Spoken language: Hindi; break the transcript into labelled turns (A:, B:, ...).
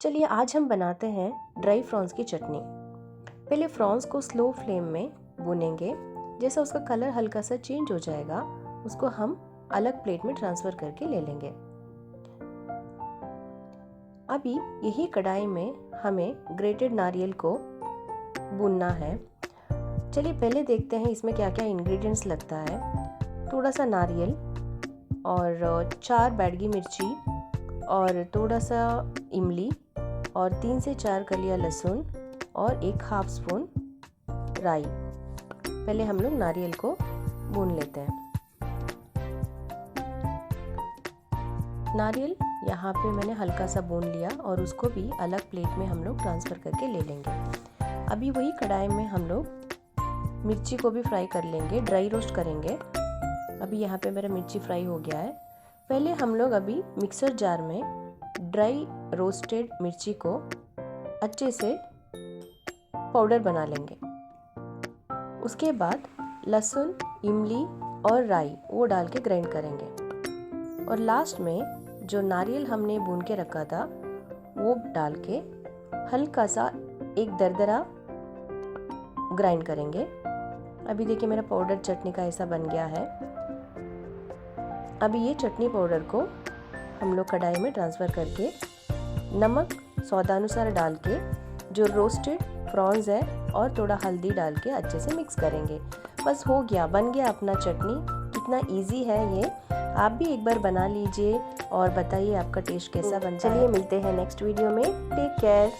A: चलिए आज हम बनाते हैं ड्राई प्रॉन्स की चटनी। पहले प्रॉन्स को स्लो फ्लेम में भूनेंगे। जैसा उसका कलर हल्का सा चेंज हो जाएगा उसको हम अलग प्लेट में ट्रांसफ़र करके ले लेंगे। अभी यही कढ़ाई में हमें ग्रेटेड नारियल को भूनना है। चलिए पहले देखते हैं इसमें क्या क्या इंग्रेडिएंट्स लगता है। थोड़ा सा नारियल और 4 बैडगी मिर्ची और थोड़ा सा इमली और 3 से 4 कलियां लहसुन और 1/2 स्पून राई। पहले हम लोग नारियल को भून लेते हैं। नारियल यहाँ पे मैंने हल्का सा भून लिया और उसको भी अलग प्लेट में हम लोग ट्रांसफ़र करके ले लेंगे। अभी वही कढ़ाई में हम लोग मिर्ची को भी फ्राई कर लेंगे, ड्राई रोस्ट करेंगे। अभी यहाँ पे मेरा मिर्ची फ्राई हो गया है। पहले हम लोग अभी मिक्सर जार में ड्राई रोस्टेड मिर्ची को अच्छे से पाउडर बना लेंगे। उसके बाद लहसुन, इमली और राई वो डाल के ग्राइंड करेंगे और लास्ट में जो नारियल हमने भून के रखा था वो डाल के हल्का सा एक दरदरा ग्राइंड करेंगे। अभी देखिए मेरा पाउडर चटनी का ऐसा बन गया है। अभी ये चटनी पाउडर को हम लोग कढ़ाई में ट्रांसफ़र करके नमक स्वादानुसार डाल के जो रोस्टेड प्रॉन्स है और थोड़ा हल्दी डाल के अच्छे से मिक्स करेंगे। बस हो गया, बन गया अपना चटनी। कितना इजी है ये, आप भी एक बार बना लीजिए और बताइए आपका टेस्ट कैसा बनता है। चलिए मिलते हैं नेक्स्ट वीडियो में। Take care.